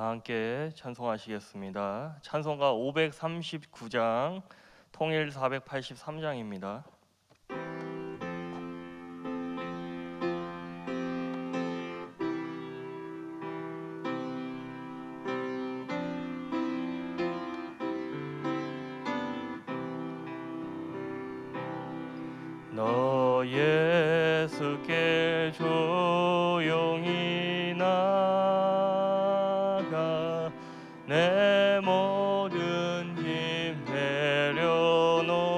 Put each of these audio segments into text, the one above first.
다 함께 찬송하시겠습니다. 찬송가 539장, 통일 483장입니다. 너 예수께 조용히 나가 내 모든 짐 내려놓고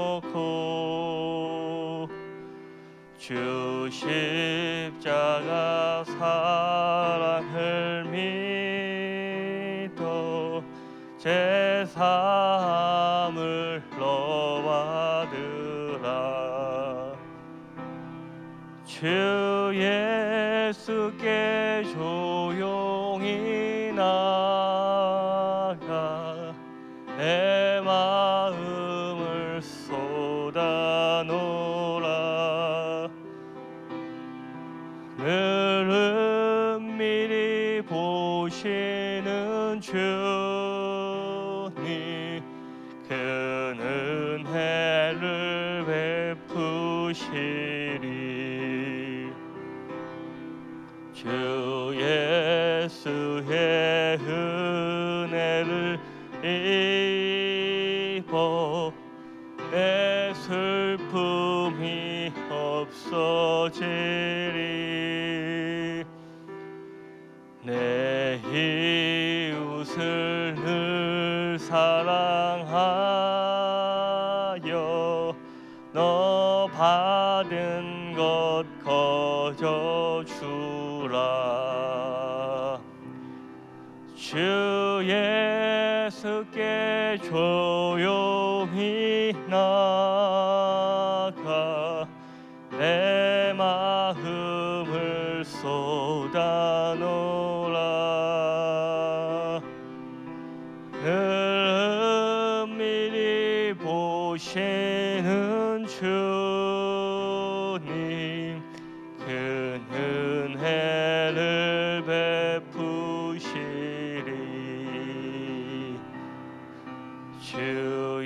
주 십자가 사랑을 믿어 제 삶을 너와 받으라. 주 예수께 조용히 나가 내 마음을 쏟아놓으라. 늘 은밀히 보시는 주님 큰 은혜를 베푸시리. 주 예수의 은혜를 입어 내 슬픔이 없어지리. 내 이웃을 늘 사랑하여 너 받은 것 거저 주라. 주 예수께 조용히 나가 내 마음을 쏟아놓으라. 늘 은밀히 보시는 주님 큰 은혜를 베푸시리. 주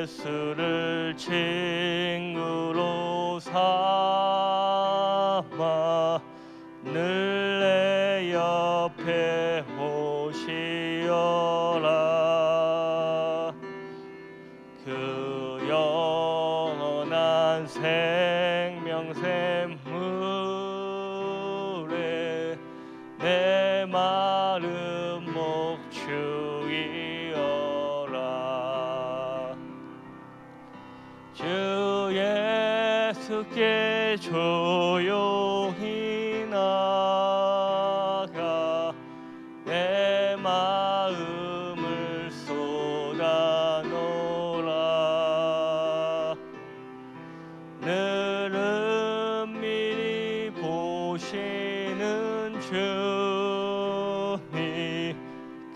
예수를 친구로 삼아 늘 내 옆에 오시어라. 그 영원한 생명샘물에 내 마른 목 죽이어라. 주 예수께 조용히 나가 내 마음을 쏟아놓으라. 늘 은밀히 보시는 주님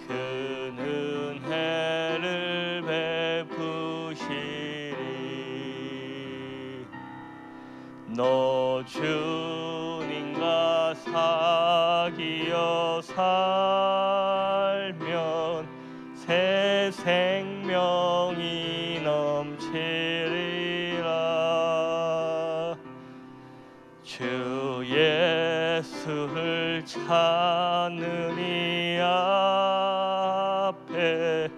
큰 은혜를 베푸시리. 너 주님과 사귀어 살면 새 생명이 넘치리라. 주 예수를 찾는 이 앞에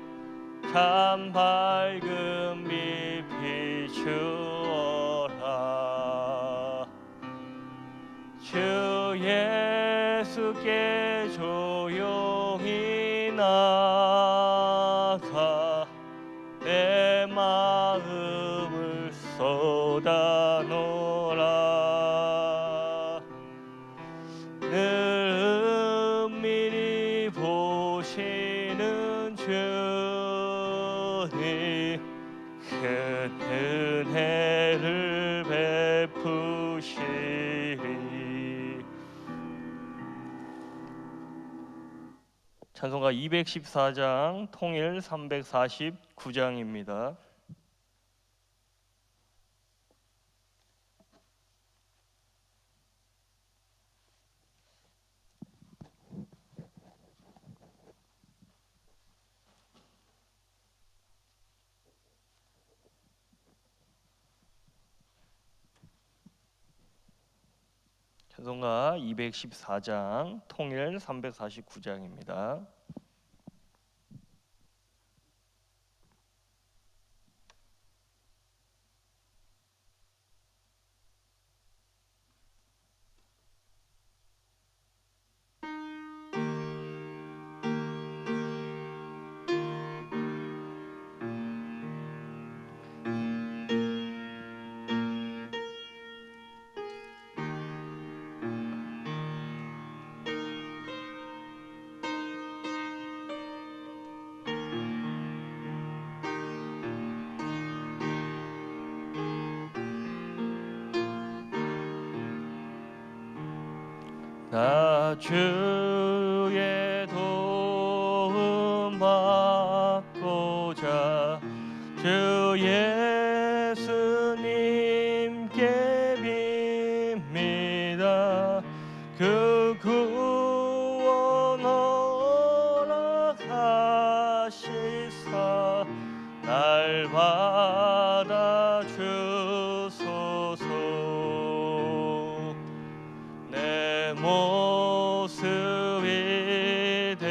참 밝은 빛 비추어라. 주 예수께 조용히 나가 내 마음을 쏟아놓으라. 늘 은밀히 보시는 주님 큰 은혜를 베푸시리. 찬송가 214장, 통일 349장입니다. 찬송가 214장 통일 349장입니다. 나 주의 도움 받고자 주 예수님께 빕니다. 그 구원 허락하시사 날 받아 주소서. 내 모습 이대로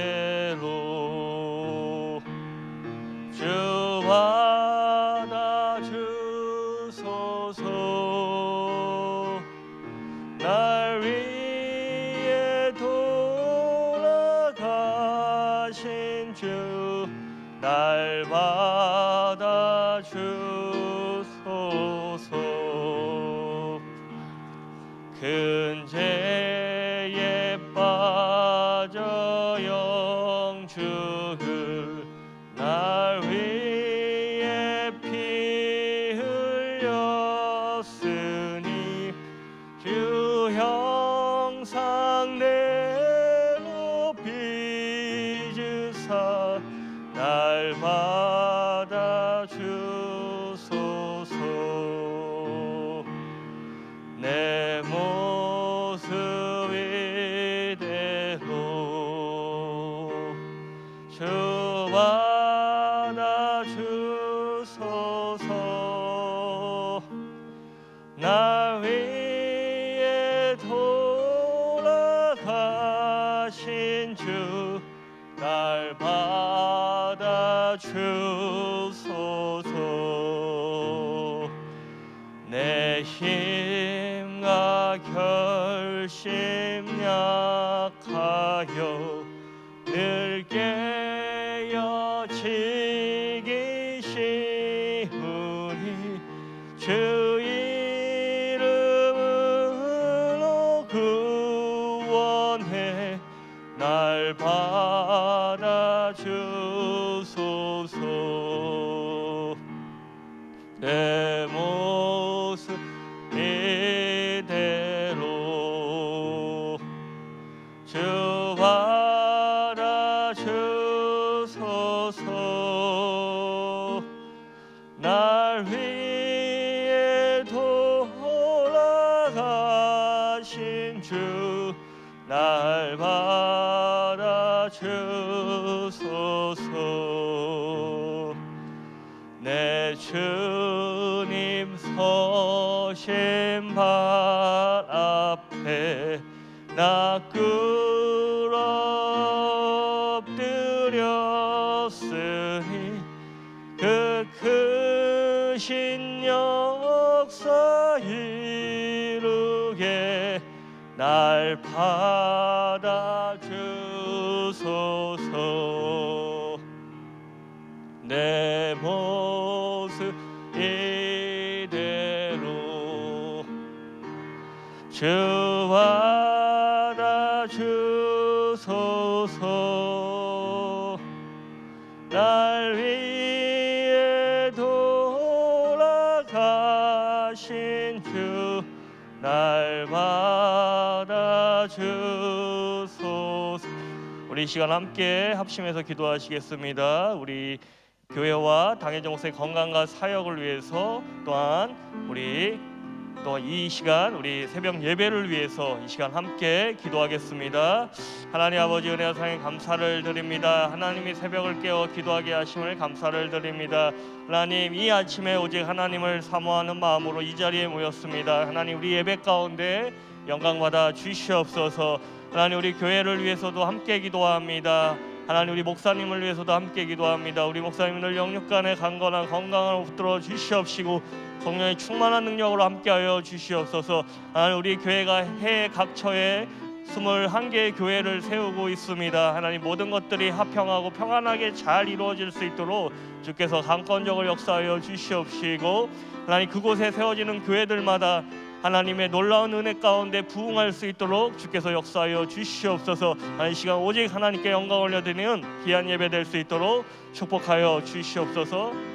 주 받아 주소서. 날 위해 돌아가신 주 날 받아 주소서. 큰 죄에 빠져 영죽을 날 위해 피 흘렸으니 주 형상대로 빚으사 날 받아 주소서. 내 모습 이대로 주 받아 주소서. 날 위해 돌아가신 주 날 받아 주소서. 내 힘과 결심 약하여 늘 깨어지기 쉬우니 주 이름으로 구원해 날 받아 주소서. 내 모습 이대로 주 받아 주소서. 날 위해 돌아가신 주 날 받아 주소서. 내 주님 서신 발 앞에 나 꿇어 엎드렸으니 그 크신 역사 이루게 날 받아 주소서. 내 모습 이대로 주 받아 주소서. 날 위해 돌아가신 주 날 받아 주소서. 우리 이 시간 함께 합심해서 기도하시겠습니다. 우리 교회와 당회전 목사의 건강과 사역을 위해서, 또한 우리 또 이 시간 우리 새벽 예배를 위해서 이 시간 함께 기도하겠습니다. 하나님 아버지 은혜와 사랑에 감사를 드립니다. 하나님이 새벽을 깨워 기도하게 하심을 감사를 드립니다. 하나님, 이 아침에 오직 하나님을 사모하는 마음으로 이 자리에 모였습니다. 하나님, 우리 예배 가운데 영광 받아 주시옵소서. 하나님, 우리 교회를 위해서도 함께 기도합니다. 하나님, 우리 목사님을 위해서도 함께 기도합니다. 우리 목사님들 영육간에 강건한 건강을 붙들어 주시옵시고 성령의 충만한 능력으로 함께하여 주시옵소서. 하나님, 우리 교회가 해외 각처에 21개의 교회를 세우고 있습니다. 하나님, 모든 것들이 화평하고 평안하게 잘 이루어질 수 있도록 주께서 강권적으로 역사하여 주시옵시고, 하나님, 그곳에 세워지는 교회들마다 하나님의 놀라운 은혜 가운데 부응할 수 있도록 주께서 역사하여 주시옵소서. 하나님, 이 시간 오직 하나님께 영광 올려드리는 귀한 예배 될 수 있도록 축복하여 주시옵소서.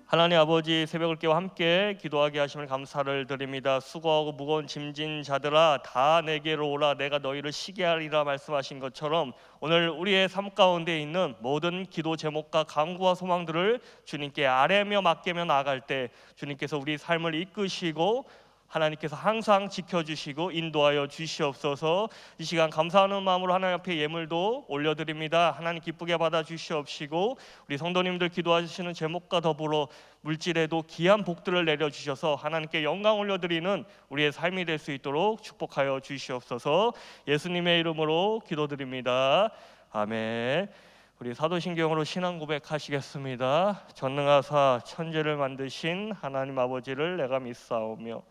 하나님 아버지, 새벽을 깨워 함께 기도하게 하심을 감사를 드립니다. 수고하고 무거운 짐진 자들아, 다 내게로 오라, 내가 너희를 쉬게 하리라 말씀하신 것처럼 오늘 우리의 삶 가운데 있는 모든 기도 제목과 간구와 소망들을 주님께 아뢰며 맡기며 나아갈 때 주님께서 우리 삶을 이끄시고 하나님께서 항상 지켜주시고 인도하여 주시옵소서. 이 시간 감사하는 마음으로 하나님 앞에 예물도 올려드립니다. 하나님 기쁘게 받아 주시옵시고, 우리 성도님들 기도하시는 제목과 더불어 물질에도 귀한 복들을 내려주셔서 하나님께 영광 올려드리는 우리의 삶이 될 수 있도록 축복하여 주시옵소서. 예수님의 이름으로 기도드립니다. 아멘. 우리 사도신경으로 신앙 고백하시겠습니다. 전능하사 천지를 만드신 하나님 아버지를 내가 믿사오며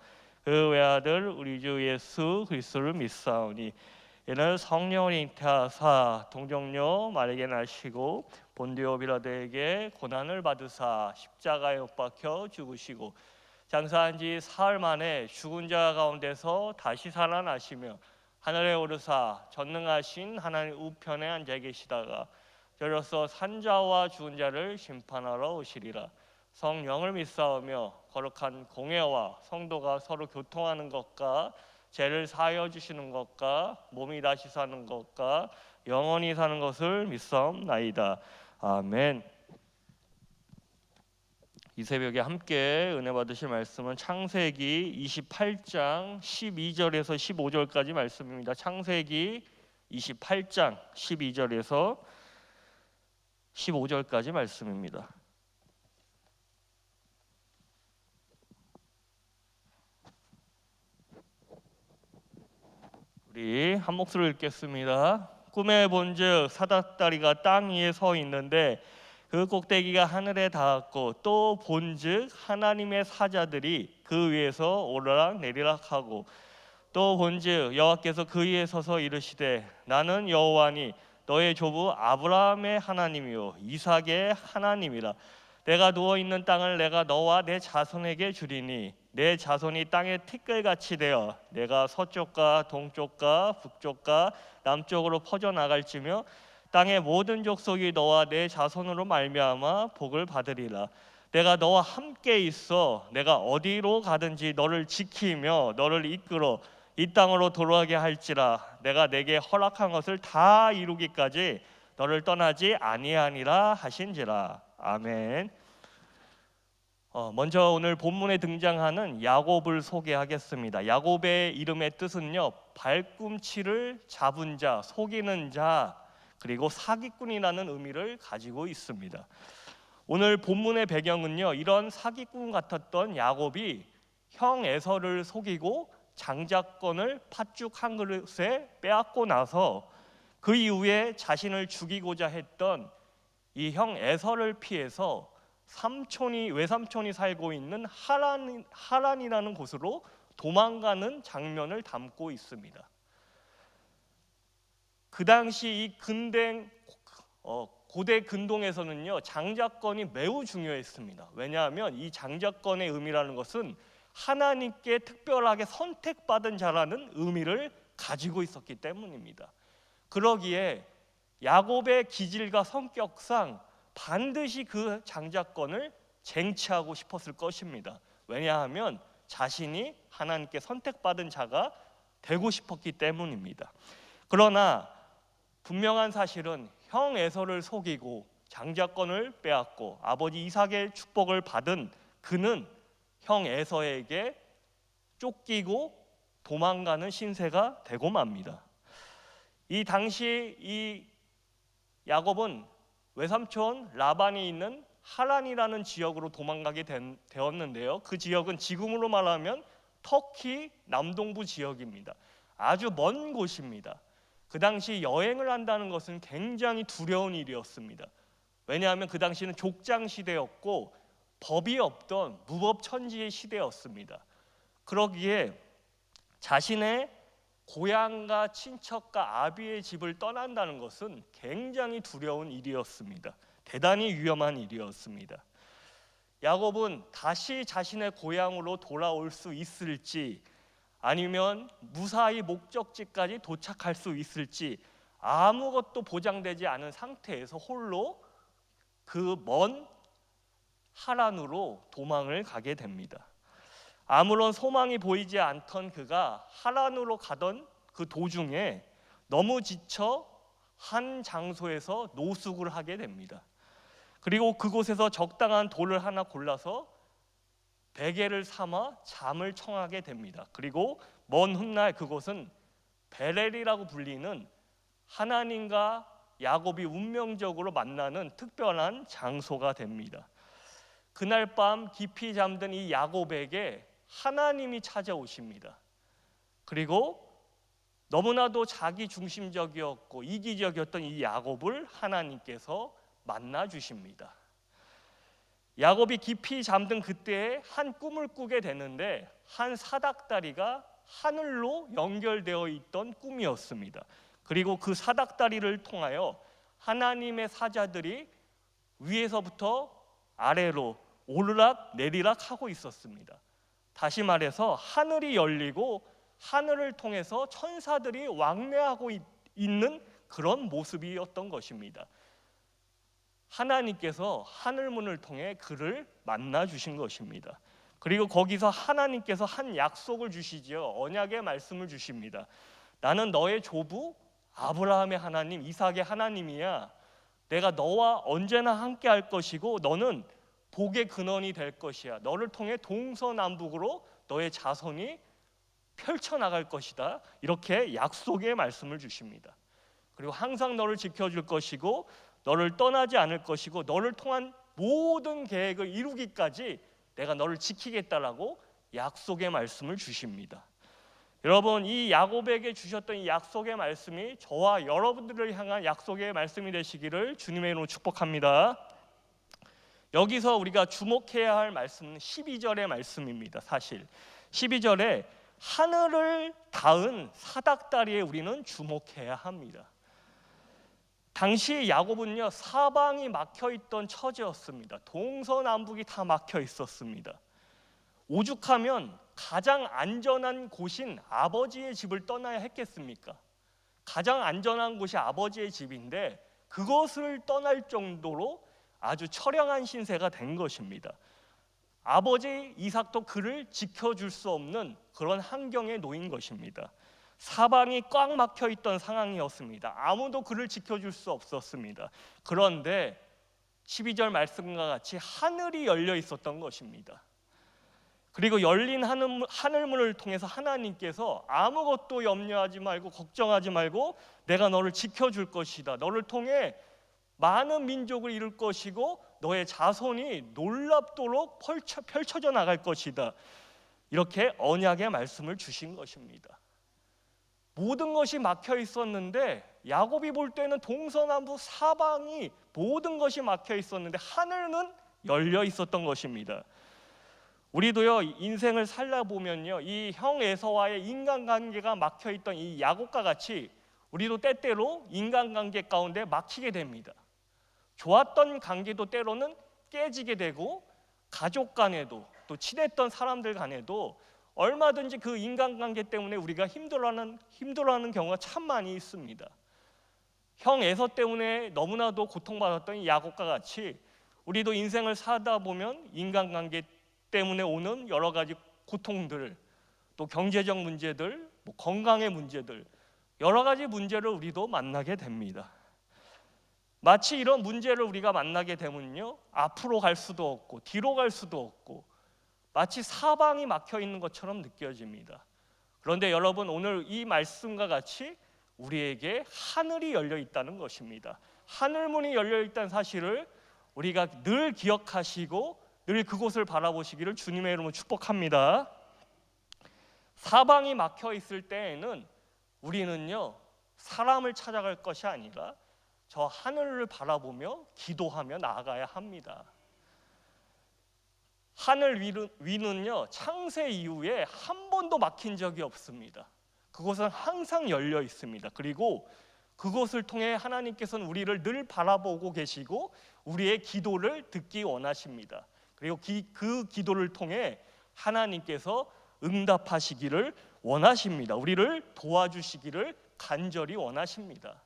그 외아들 우리 주 예수 그리스도를 믿사오니 이는 성령을 잉태하사 동정녀 마리아에게 나시고 본디오 빌라도에게 고난을 받으사 십자가에 못 박혀 죽으시고 장사한 지 사흘 만에 죽은 자 가운데서 다시 살아나시며 하늘에 오르사 전능하신 하나님 우편에 앉아 계시다가 저로서 산자와 죽은 자를 심판하러 오시리라. 성령을 믿사오며 거룩한 공회와 성도가 서로 교통하는 것과 죄를 사하여 주시는 것과 몸이 다시 사는 것과 영원히 사는 것을 믿사옵나이다. 아멘. 이 새벽에 함께 은혜 받으실 말씀은 창세기 28장 12절에서 15절까지 말씀입니다. 창세기 28장 12절에서 15절까지 말씀입니다. 우리 한 목소리로 읽겠습니다. 꿈에 본즉 사닥다리가 땅 위에 서 있는데 그 꼭대기가 하늘에 닿았고 또 본즉 하나님의 사자들이 그 위에서 오르락 내리락 하고 또 본즉 여호와께서 그 위에 서서 이르시되 나는 여호와니 너의 조부 아브라함의 하나님이요 이삭의 하나님이라. 내가 누워있는 땅을 내가 너와 내 자손에게 주리니 내 자손이 땅의 티끌같이 되어 내가 서쪽과 동쪽과 북쪽과 남쪽으로 퍼져나갈지며 땅의 모든 족속이 너와 내 자손으로 말미암아 복을 받으리라. 내가 너와 함께 있어 내가 어디로 가든지 너를 지키며 너를 이끌어 이 땅으로 돌아가게 할지라. 내가 내게 허락한 것을 다 이루기까지 너를 떠나지 아니하니라 하신지라. 아멘. 먼저 오늘 본문에 등장하는 야곱을 소개하겠습니다. 야곱의 이름의 뜻은요, 발꿈치를 잡은 자, 속이는 자, 그리고 사기꾼이라는 의미를 가지고 있습니다. 오늘 본문의 배경은요, 이런 사기꾼 같았던 야곱이 형 에서를 속이고 장자권을 팥죽 한 그릇에 빼앗고 나서 그 이후에 자신을 죽이고자 했던 이 형 에서를 피해서 외삼촌이 살고 있는 하란이라는 곳으로 도망가는 장면을 담고 있습니다. 그 당시 이 고대 근동에서는요, 장자권이 매우 중요했습니다. 왜냐하면 이 장자권의 의미라는 것은 하나님께 특별하게 선택받은 자라는 의미를 가지고 있었기 때문입니다. 그러기에 야곱의 기질과 성격상 반드시 그 장자권을 쟁취하고 싶었을 것입니다. 왜냐하면 자신이 하나님께 선택받은 자가 되고 싶었기 때문입니다. 그러나 분명한 사실은 형 에서를 속이고 장자권을 빼앗고 아버지 이삭의 축복을 받은 그는 형 에서에게 쫓기고 도망가는 신세가 되고 맙니다. 이 당시 이 야곱은 외삼촌 라반이 있는 하란이라는 지역으로 도망가게 되었는데요. 그 지역은 지금으로 말하면 터키 남동부 지역입니다. 아주 먼 곳입니다. 그 당시 여행을 한다는 것은 굉장히 두려운 일이었습니다. 왜냐하면 그 당시는 족장 시대였고 법이 없던 무법천지의 시대였습니다. 그러기에 자신의 고향과 친척과 아비의 집을 떠난다는 것은 굉장히 두려운 일이었습니다. 대단히 위험한 일이었습니다. 야곱은 다시 자신의 고향으로 돌아올 수 있을지, 아니면 무사히 목적지까지 도착할 수 있을지 아무것도 보장되지 않은 상태에서 홀로 그 먼 하란으로 도망을 가게 됩니다. 아무런 소망이 보이지 않던 그가 하란으로 가던 그 도중에 너무 지쳐 한 장소에서 노숙을 하게 됩니다. 그리고 그곳에서 적당한 돌을 하나 골라서 베개를 삼아 잠을 청하게 됩니다. 그리고 먼 훗날 그곳은 베렐이라고 불리는 하나님과 야곱이 운명적으로 만나는 특별한 장소가 됩니다. 그날 밤 깊이 잠든 이 야곱에게 하나님이 찾아오십니다. 그리고 너무나도 자기 중심적이었고 이기적이었던 이 야곱을 하나님께서 만나 주십니다. 야곱이 깊이 잠든 그때에 한 꿈을 꾸게 되는데 한 사닥다리가 하늘로 연결되어 있던 꿈이었습니다. 그리고 그 사닥다리를 통하여 하나님의 사자들이 위에서부터 아래로 오르락 내리락 하고 있었습니다. 다시 말해서 하늘이 열리고 하늘을 통해서 천사들이 왕래하고 있는 그런 모습이었던 것입니다. 하나님께서 하늘문을 통해 그를 만나 주신 것입니다. 그리고 거기서 하나님께서 한 약속을 주시지요. 언약의 말씀을 주십니다. 나는 너의 조부 아브라함의 하나님, 이삭의 하나님이야. 내가 너와 언제나 함께 할 것이고 너는 복의 근원이 될 것이야. 너를 통해 동서남북으로 너의 자손이 펼쳐나갈 것이다. 이렇게 약속의 말씀을 주십니다. 그리고 항상 너를 지켜줄 것이고 너를 떠나지 않을 것이고 너를 통한 모든 계획을 이루기까지 내가 너를 지키겠다라고 약속의 말씀을 주십니다. 여러분, 이 야곱에게 주셨던 이 약속의 말씀이 저와 여러분들을 향한 약속의 말씀이 되시기를 주님의 이름으로 축복합니다. 여기서 우리가 주목해야 할 말씀은 12절의 말씀입니다. 사실 12절에 하늘을 닿은 사닥다리에 우리는 주목해야 합니다. 당시 야곱은요, 사방이 막혀있던 처지였습니다. 동서남북이 다 막혀 있었습니다. 오죽하면 가장 안전한 곳인 아버지의 집을 떠나야 했겠습니까? 가장 안전한 곳이 아버지의 집인데 그것을 떠날 정도로 아주 처량한 신세가 된 것입니다. 아버지 이삭도 그를 지켜줄 수 없는 그런 환경에 놓인 것입니다. 사방이 꽉 막혀 있던 상황이었습니다. 아무도 그를 지켜줄 수 없었습니다. 그런데 12절 말씀과 같이 하늘이 열려 있었던 것입니다. 그리고 열린 하늘문을 통해서 하나님께서 아무것도 염려하지 말고 걱정하지 말고 내가 너를 지켜줄 것이다. 너를 통해 많은 민족을 이룰 것이고 너의 자손이 놀랍도록 펼쳐져 나갈 것이다. 이렇게 언약의 말씀을 주신 것입니다. 모든 것이 막혀 있었는데 야곱이 볼 때는 동서남북 사방이 모든 것이 막혀 있었는데 하늘은 열려 있었던 것입니다. 우리도요, 인생을 살다 보면요, 이 형 에서와의 인간관계가 막혀 있던 이 야곱과 같이 우리도 때때로 인간관계 가운데 막히게 됩니다. 좋았던 관계도 때로는 깨지게 되고 가족 간에도 또 친했던 사람들 간에도 얼마든지 그 인간관계 때문에 우리가 힘들어하는 경우가 참 많이 있습니다. 형 에서 때문에 너무나도 고통받았던 이 야곱과 같이 우리도 인생을 살다 보면 인간관계 때문에 오는 여러 가지 고통들, 또 경제적 문제들, 건강의 문제들, 여러 가지 문제를 우리도 만나게 됩니다. 마치 이런 문제를 우리가 만나게 되면요, 앞으로 갈 수도 없고 뒤로 갈 수도 없고 마치 사방이 막혀 있는 것처럼 느껴집니다. 그런데 여러분, 오늘 이 말씀과 같이 우리에게 하늘이 열려 있다는 것입니다. 하늘문이 열려 있다는 사실을 우리가 늘 기억하시고 늘 그곳을 바라보시기를 주님의 이름으로 축복합니다. 사방이 막혀 있을 때에는 우리는요, 사람을 찾아갈 것이 아니라 저 하늘을 바라보며 기도하며 나아가야 합니다. 하늘 위는요, 창세 이후에 한 번도 막힌 적이 없습니다. 그곳은 항상 열려 있습니다. 그리고 그곳을 통해 하나님께서는 우리를 늘 바라보고 계시고 우리의 기도를 듣기 원하십니다. 그리고 그 기도를 통해 하나님께서 응답하시기를 원하십니다. 우리를 도와주시기를 간절히 원하십니다.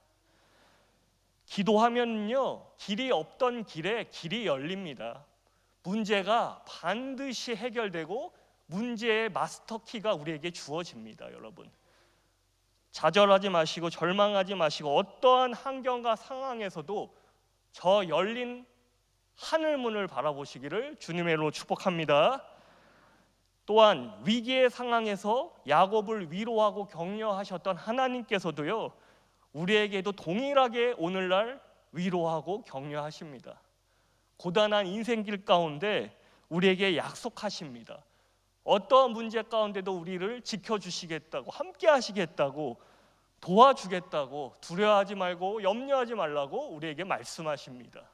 기도하면요, 길이 없던 길에 길이 열립니다. 문제가 반드시 해결되고 문제의 마스터키가 우리에게 주어집니다. 여러분, 좌절하지 마시고 절망하지 마시고 어떠한 환경과 상황에서도 저 열린 하늘문을 바라보시기를 주님의 이름으로 축복합니다. 또한 위기의 상황에서 야곱을 위로하고 격려하셨던 하나님께서도요, 우리에게도 동일하게 오늘날 위로하고 격려하십니다. 고단한 인생길 가운데 우리에게 약속하십니다. 어떠한 문제 가운데도 우리를 지켜주시겠다고, 함께 하시겠다고, 도와주겠다고, 두려워하지 말고 염려하지 말라고 우리에게 말씀하십니다.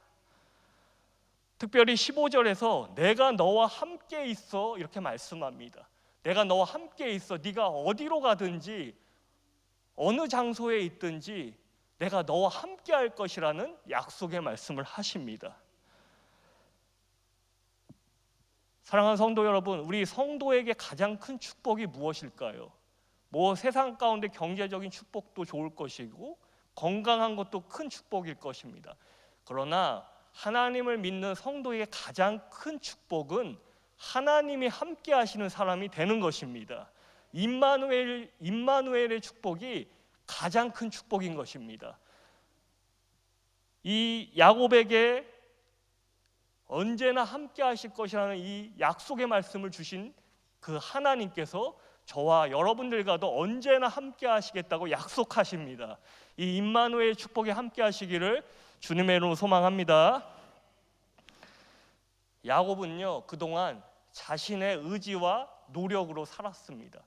특별히 15절에서 내가 너와 함께 있어 이렇게 말씀합니다. 내가 너와 함께 있어. 네가 어디로 가든지 어느 장소에 있든지 내가 너와 함께 할 것이라는 약속의 말씀을 하십니다. 사랑하는 성도 여러분, 우리 성도에게 가장 큰 축복이 무엇일까요? 세상 가운데 경제적인 축복도 좋을 것이고 건강한 것도 큰 축복일 것입니다. 그러나 하나님을 믿는 성도에게 가장 큰 축복은 하나님이 함께 하시는 사람이 되는 것입니다. 임마누엘의 축복이 가장 큰 축복인 것입니다. 이 야곱에게 언제나 함께 하실 것이라는 이 약속의 말씀을 주신 그 하나님께서 저와 여러분들과도 언제나 함께 하시겠다고 약속하십니다. 이 임마누엘의 축복에 함께 하시기를 주님의 이름으로 소망합니다. 야곱은요, 그동안 자신의 의지와 노력으로 살았습니다.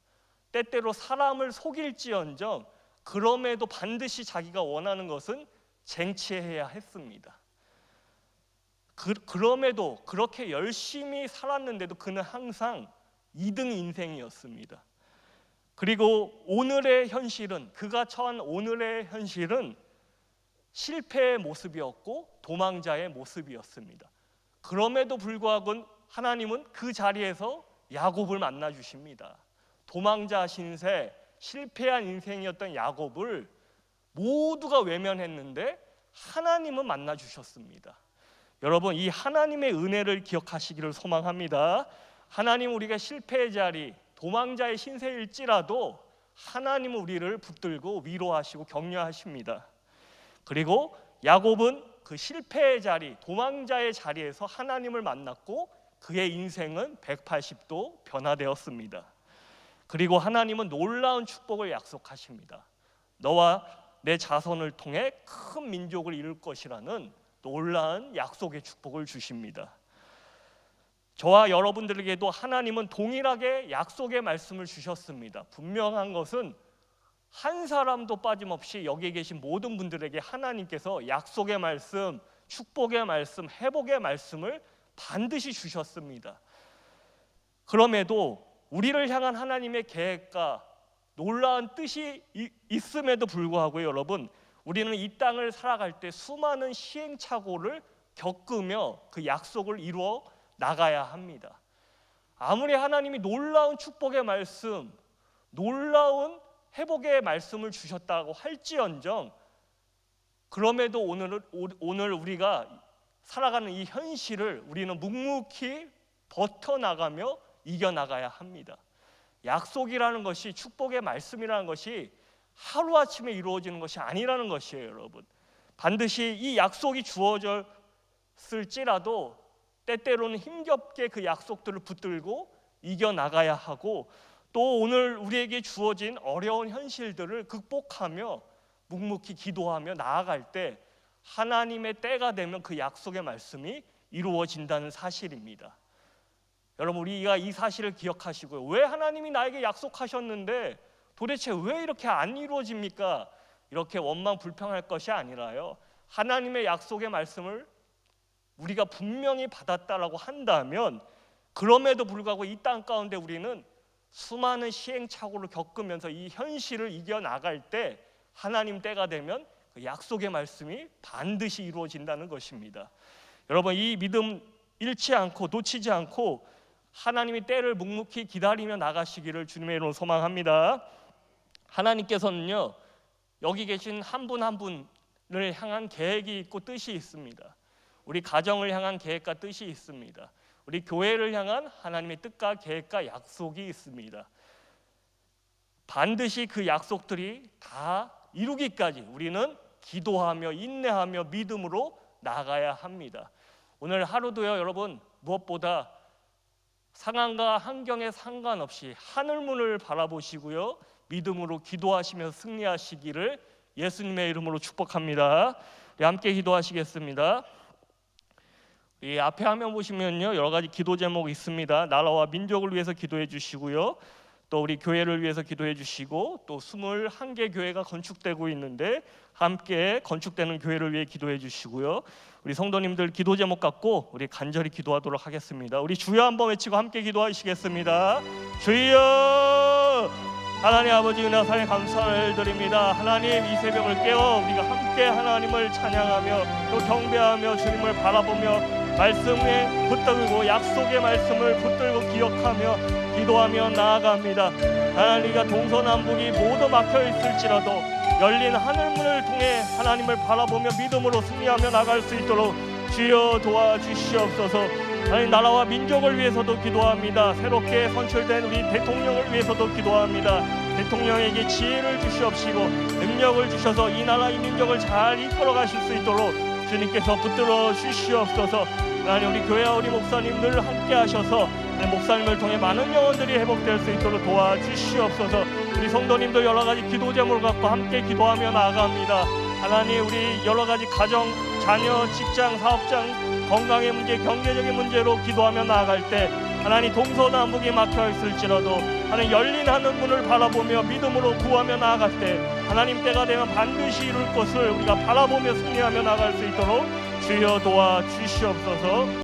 때때로 사람을 속일지언정 그럼에도 반드시 자기가 원하는 것은 쟁취해야 했습니다. 그럼에도 그렇게 열심히 살았는데도 그는 항상 2등 인생이었습니다. 그리고 오늘의 현실은, 그가 처한 오늘의 현실은 실패의 모습이었고 도망자의 모습이었습니다. 그럼에도 불구하고 하나님은 그 자리에서 야곱을 만나 주십니다. 도망자 신세, 실패한 인생이었던 야곱을 모두가 외면했는데 하나님은 만나 주셨습니다. 여러분, 이 하나님의 은혜를 기억하시기를 소망합니다. 하나님, 우리가 실패의 자리, 도망자의 신세일지라도 하나님은 우리를 붙들고 위로하시고 격려하십니다. 그리고 야곱은 그 실패의 자리, 도망자의 자리에서 하나님을 만났고 그의 인생은 180도 변화되었습니다. 그리고 하나님은 놀라운 축복을 약속하십니다. 너와 내 자손을 통해 큰 민족을 이룰 것이라는 놀라운 약속의 축복을 주십니다. 저와 여러분들에게도 하나님은 동일하게 약속의 말씀을 주셨습니다. 분명한 것은 한 사람도 빠짐없이 여기에 계신 모든 분들에게 하나님께서 약속의 말씀, 축복의 말씀, 회복의 말씀을 반드시 주셨습니다. 그럼에도 우리를 향한 하나님의 계획과 놀라운 뜻이 있음에도 불구하고 여러분, 우리는 이 땅을 살아갈 때 수많은 시행착오를 겪으며 그 약속을 이루어 나가야 합니다. 아무리 하나님이 놀라운 축복의 말씀, 놀라운 회복의 말씀을 주셨다고 할지언정 그럼에도 오늘 우리가 살아가는 이 현실을 우리는 묵묵히 버텨나가며 이겨나가야 합니다. 약속이라는 것이, 축복의 말씀이라는 것이 하루아침에 이루어지는 것이 아니라는 것이에요. 여러분, 반드시 이 약속이 주어졌을지라도 때때로는 힘겹게 그 약속들을 붙들고 이겨나가야 하고, 또 오늘 우리에게 주어진 어려운 현실들을 극복하며 묵묵히 기도하며 나아갈 때 하나님의 때가 되면 그 약속의 말씀이 이루어진다는 사실입니다. 여러분, 우리가 이 사실을 기억하시고요. 왜 하나님이 나에게 약속하셨는데 도대체 왜 이렇게 안 이루어집니까? 이렇게 원망 불평할 것이 아니라요, 하나님의 약속의 말씀을 우리가 분명히 받았다라고 한다면, 그럼에도 불구하고 이 땅 가운데 우리는 수많은 시행착오를 겪으면서 이 현실을 이겨나갈 때 하나님 때가 되면 그 약속의 말씀이 반드시 이루어진다는 것입니다. 여러분, 이 믿음 잃지 않고 놓치지 않고 하나님이 때를 묵묵히 기다리며 나가시기를 주님의 이름으로 소망합니다. 하나님께서는요, 여기 계신 한 분 한 분을 향한 계획이 있고 뜻이 있습니다. 우리 가정을 향한 계획과 뜻이 있습니다. 우리 교회를 향한 하나님의 뜻과 계획과 약속이 있습니다. 반드시 그 약속들이 다 이루기까지 우리는 기도하며 인내하며 믿음으로 나가야 합니다. 오늘 하루도요, 여러분, 무엇보다 상황과 환경에 상관없이 하늘문을 바라보시고요, 믿음으로 기도하시며 승리하시기를 예수님의 이름으로 축복합니다. 함께 기도하시겠습니다. 이 앞에 화면 보시면요, 여러 가지 기도 제목이 있습니다. 나라와 민족을 위해서 기도해 주시고요, 또 우리 교회를 위해서 기도해 주시고, 또 21개 교회가 건축되고 있는데 함께 건축되는 교회를 위해 기도해 주시고요, 우리 성도님들 기도 제목 갖고 우리 간절히 기도하도록 하겠습니다. 우리 주여 한번 외치고 함께 기도하시겠습니다. 주여! 하나님 아버지, 은혜와 사랑에 감사를 드립니다. 하나님, 이 새벽을 깨워 우리가 함께 하나님을 찬양하며 또 경배하며 주님을 바라보며 말씀에 붙들고 약속의 말씀을 붙들고 기억하며 기도하며 나아갑니다. 하나님과 동서남북이 모두 막혀 있을지라도 열린 하늘문을 통해 하나님을 바라보며 믿음으로 승리하며 나갈 수 있도록 주여 도와주시옵소서. 하나님, 나라와 민족을 위해서도 기도합니다. 새롭게 선출된 우리 대통령을 위해서도 기도합니다. 대통령에게 지혜를 주시옵시고 능력을 주셔서 이 나라 이 민족을 잘 이끌어 가실 수 있도록 주님께서 붙들어 주시옵소서. 하나님, 우리 교회와 우리 목사님들 함께 하셔서 목사님을 통해 많은 영혼들이 회복될 수 있도록 도와주시옵소서. 우리 성도님들 여러 가지 기도 제목을 갖고 함께 기도하며 나아갑니다. 하나님, 우리 여러 가지 가정, 자녀, 직장, 사업장, 건강의 문제, 경제적인 문제로 기도하며 나아갈 때 하나님, 동서남북이 막혀 있을지라도 하나님, 열린 하늘 문을 바라보며 믿음으로 구하며 나아갈 때 하나님 때가 되면 반드시 이룰 것을 우리가 바라보며 승리하며 나아갈 수 있도록 주여 도와주시옵소서.